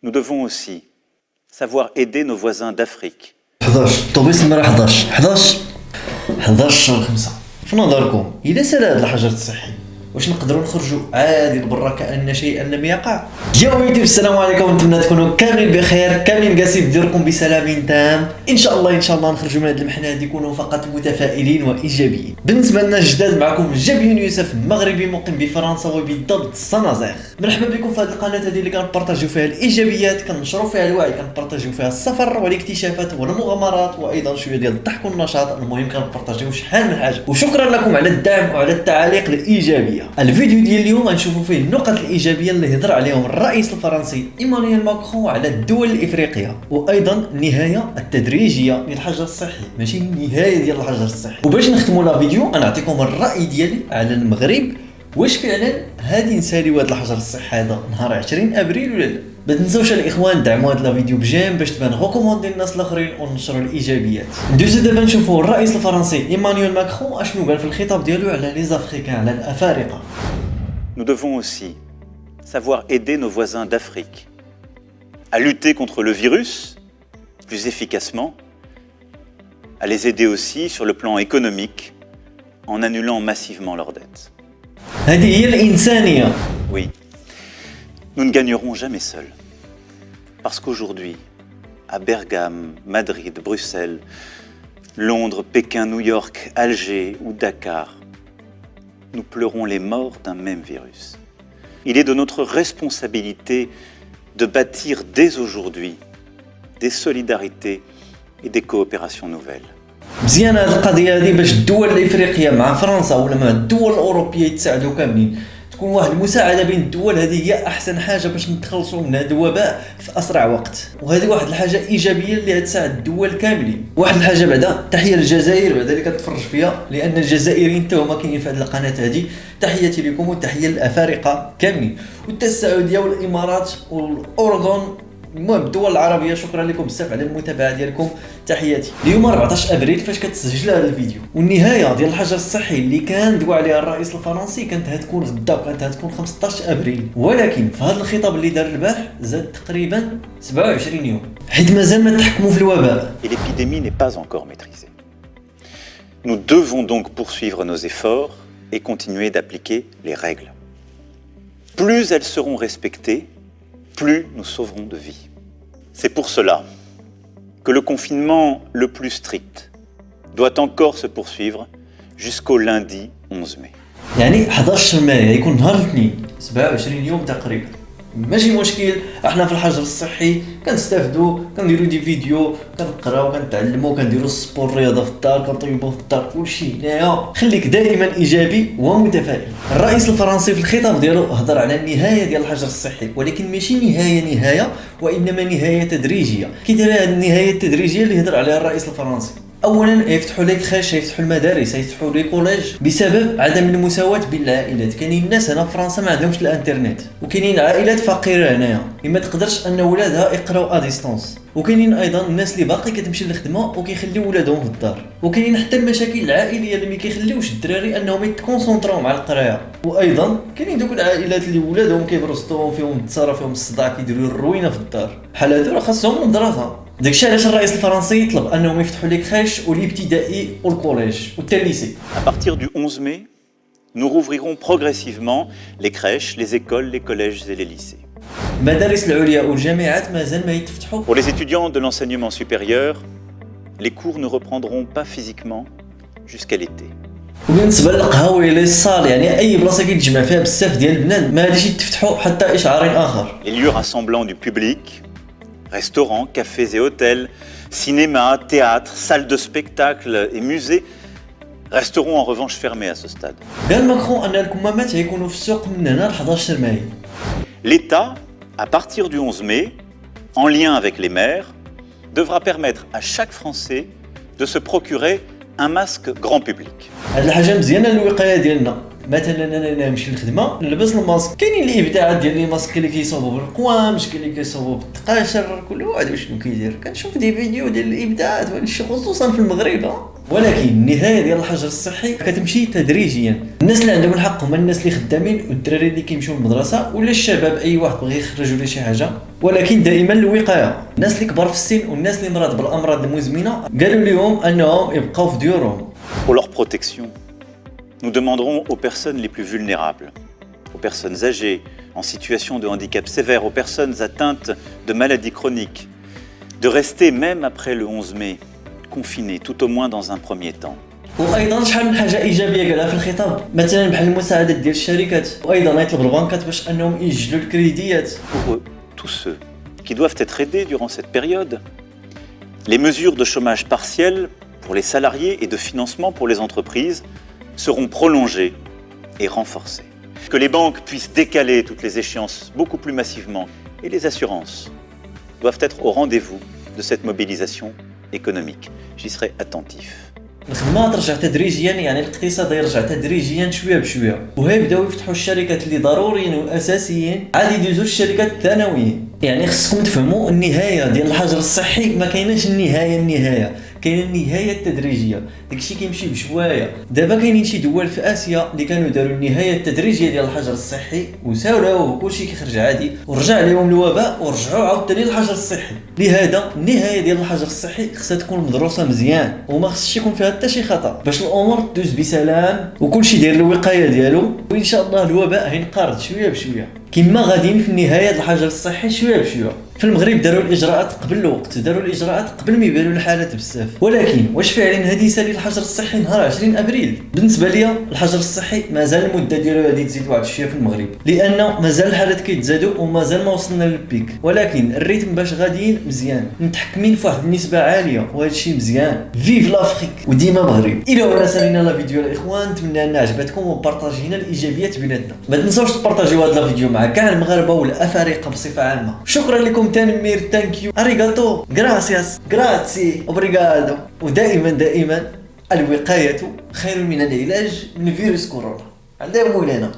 Nous devons aussi savoir aider nos voisins d'Afrique. 11 طوبيس المرة 11 شهر 5. في نظركم إذا سال هذا الحجر الصحي واش نقدروا نخرجوا عادي لبرا كأن شيئا لم يقع؟ يا ويتي السلام عليكم، نتمنى تكونوا كاملين بخير، كاملين قاسي في ديركم بسلام تام. ان شاء الله نخرجوا من هذه المحنه هذه كونوا فقط متفائلين وايجابيين. بالنسبه لنا الجداد معكم جابيون يوسف، مغربي مقيم بفرنسا وبالضبط السنازير. مرحبا بكم في هذه القناه هذه اللي كنبارطاجيو فيها الايجابيات، كنشروا فيها الوعي، كنبارطاجيو فيها السفر والاكتشافات والمغامرات وايضا شويه ديال الضحك والنشاط. المهم كنبارطاجيو شحال من حاجه، وشكرا لكم على الدعم وعلى التعاليق الايجابيه. الفيديو ديال اليوم غنشوفوا فيه النقط الايجابيه اللي هضر عليهم الرئيس الفرنسي ايمانويل ماكرون على الدول الافريقيه، وايضا النهايه التدريجيه للحجر الصحي، ماشي النهايه ديال الحجر الصحي. وباش نختموا لا فيديو انا نعطيكم الراي ديالي على المغرب، واش فعلا غادي نساليو هذا الحجر الصحي هذا نهار 20 ابريل ولا لا. ما تنساوش الاخوان دعموا هذا الفيديو بجيم باش تبان ريكوموندي للناس الاخرين ونشروا الايجابيات. ندوزو دابا نشوفوا الرئيس الفرنسي ايمانويل ماكرون اشنو قال في الخطاب ديالو على لي زافريكان، على الافارقه. Nous devons aussi savoir aider nos voisins d'Afrique à lutter contre le virus plus efficacement, à les aider aussi sur le plan économique en annulant massivement leurs dettes. هذه هي الانسانيه. Oui, nous ne gagnerons jamais seuls. Parce qu'aujourd'hui, à Bergame, Madrid, Bruxelles, Londres, Pékin, New York, Alger ou Dakar, nous pleurons les morts d'un même virus. Il est de notre responsabilité de bâtir dès aujourd'hui des solidarités et des coopérations nouvelles. مزيان هذه القضيه هذه باش الدول الافريقيه مع فرنسا ولا مع الدول الاوروبيه يتساعدوا كاملين، تكون واحد المساعده بين الدول. هذه هي احسن حاجه باش نتخلصوا من هذا الوباء في اسرع وقت، وهذه واحد الحاجه ايجابيه اللي غتساعد الدول كاملين. واحد الحاجه بعدا، تحيه للجزائر بعدا اللي كتفرج فيها، لان الجزائريين حتى هما كاينين في هذه القناه هذه. تحياتي لكم وتحيه للافارقه كاملين، وحتى السعوديه والامارات والاردن، المهم الدول العربيه. شكرا لكم بزاف على المتابعه ديالكم، تحياتي. اليوم 14 ابريل فاش كتسجل هذا الفيديو، والنهايه ديال الحجر الصحي اللي كان دوا عليها الرئيس الفرنسي كانت هتكون غدا، كانت هتكون 15 ابريل، ولكن في هذا الخطاب اللي دار البارح زاد تقريبا 27 يوم، حيت مازال ما تحكموا في الوباء. Et l'épidémie n'est pas encore maîtrisée. Nous devons donc poursuivre nos efforts et continuer d'appliquer les règles. Plus elles seront respectées, plus nous sauverons de vies. C'est pour cela que le confinement le plus strict doit encore se poursuivre jusqu'au lundi 11 mai. يعني 11 مايو يكون نهار الاثنين، 27 يوم تقريبا. ماشي مشكل، احنا في الحجر الصحي كنستافدوا، كنديروا دي فيديو، كنقراو، كنتعلموا، كنديروا السبور، الرياضه في الدار، كنطيبوا في الدار، كلشي هنايا. خليك دائما ايجابي ومتفائل. الرئيس الفرنسي في الخطاب ديالو هضر على النهايه ديال الحجر الصحي، ولكن ماشي نهايه وانما نهايه تدريجيه. كي دايره هذه النهايه التدريجيه اللي هضر عليها الرئيس الفرنسي؟ اولا يفتحوا لي كريش، يفتحوا المدارس، يفتحوا لي كوليج، بسبب عدم المساواه بين العائلات. كاينين الناس هنا في فرنسا ما عندهمش الانترنت، وكاينين عائلات فقيره هنايا اللي ما تقدرش ان ولادها يقراو اديستونس، وكاينين ايضا الناس اللي باقي كتمشي للخدمه وكيخليو ولادهم في الدار، وكاينين حتى المشاكل العائليه اللي ما كيخليوش الدراري انهم يتكونسونطراو مع القرايه. وايضا كاينين دوك العائلات اللي ولادهم كيبرزطوا فيهم التصارى، فيهم الصداع، كيديروا الروينه في الدار. بحال هادو راه خاصهم المدرسه. داكشي علاش الرئيس الفرنسي يطلب انهم يفتحوا لي كريش والابتدائي والكوليج وحتى الليسي. À partir du 11 mai, nous rouvrirons progressivement les crèches, les écoles, les collèges et les lycées. المدارس العليا والجامعات مازال ما يتفتحوا. Pour les étudiants de l'enseignement supérieur, les cours ne reprendront pas physiquement jusqu'à l'été. وبالنسبه للقهاوي لي صال، يعني اي بلاصه كيتجمع فيها بزاف ديال البنات ما غاديش يتفتحوا حتى اشعار اخر. Les lieux rassemblant du public, restaurants, cafés et hôtels, cinémas, théâtres, salles de spectacle et musées resteront en revanche fermés à ce stade. قال ماكرون ان الكمامات غيكونوا في السوق من هنا ل 11 مايو. L'État, à partir du 11 mai, en lien avec les maires, devra permettre à chaque Français de se procurer un masque grand public. هاد الحاجه مزيانه للوقايه ديالنا. مثلا انا نمشي للخدمه نلبس الماسك، كاينين الابداعات ديال لي ماسك اللي كيصوبوا بالقوامش، كاين اللي كيصوبوا بالتقاشر، كل واحد شنو كيدير. كنشوف دي فيديو ديال الابداعات وهذا الشيء خصوصا في المغرب. ولكن النهايه ديال الحجر الصحي كتمشي تدريجيا. الناس اللي عندهم الحق هما الناس اللي خدامين والدراري اللي كيمشيو للمدرسه، ولا الشباب اي واحد بغى يخرج ولا شي حاجه ولكن دائما الوقايه. الناس اللي كبار في السن والناس اللي مرض بالامراض المزمنه قالوا لهم انهم يبقاو في ديورهم. Pour leur protection, nous demanderons aux personnes les plus vulnérables, aux personnes âgées, en situation de handicap sévère, aux personnes atteintes de maladies chroniques, de rester même après le 11 mai, confinées, tout au moins dans un premier temps. وايضا شحال من حاجه ايجابيه قالها في الخطاب، مثلا بحال المساعدات ديال الشركات، وايضا يطلب البنكات باش انهم يسجلوا الكريديات. Pour eux, tous ceux qui doivent être aidés durant cette période, les mesures de chômage partiel pour les salariés et de financement pour les entreprises seront prolongées et renforcées. Que les banques puissent décaler toutes les échéances beaucoup plus massivement et les assurances doivent être au rendez-vous de cette mobilisation économique. J'y serai attentif. الخدمه ترجع تدريجيا، يعني الاقتصاد يرجع تدريجيا شويه بشويه، وهيبداو يفتحوا الشركات اللي ضروريين واساسيين، عاد يدوزوا الشركات الثانويين. يعني خصكم تفهموا النهايه ديال الحجر الصحي ما كايناش النهايه كاينه النهايه التدريجيه، داكشي كيمشي بشويه. دابا كاينين شي دول في اسيا اللي كانوا داروا النهايه التدريجيه ديال الحجر الصحي وساولاوه وكلشي كيخرج عادي ورجع لهم الوباء ورجعوا عاوتاني للحجر الصحي. لهذا النهايه ديال الحجر الصحي خصها تكون مدروسه مزيان وما خصش يكون فيها حتى شي خطا باش الامور تدوز بسلام وكلشي داير الوقايه ديالو، وان شاء الله الوباء غينقرض شويه بشويه كما غاديين في النهايه ديال الحجر الصحي شويه بشويه. في المغرب داروا الاجراءات قبل الوقت، داروا الاجراءات قبل ما يبانوا الحالات بزاف، ولكن واش فعلا هذه يسالي الحجر الصحي نهار 20 ابريل؟ بالنسبه ليا الحجر الصحي مازال المده ديالو غادي تزيد واحد شويه في المغرب، لان مازال الحالات كيتزادوا ومازال ما وصلنا للبيك، ولكن الريتم باش غاديين مزيان، متحكمين في واحد النسبه عاليه وهذا الشيء مزيان. فيف لافريك وديما مغرب. الى هنا سالينا لا فيديو الاخوان، نتمنى انها عجبتكم وبارطاجينا الايجابيات بيناتنا. ما تنساوش تبارطاجيو هذا الفيديو مع كاع المغاربه والافارقه بصفه عامه. شكرا لكم تانمير، ثانك يو، اريغاتو، غراسياس، غراتسي، اوبريغادو. ودائما الوقايه خير من العلاج من فيروس كورونا. عندها مولانا.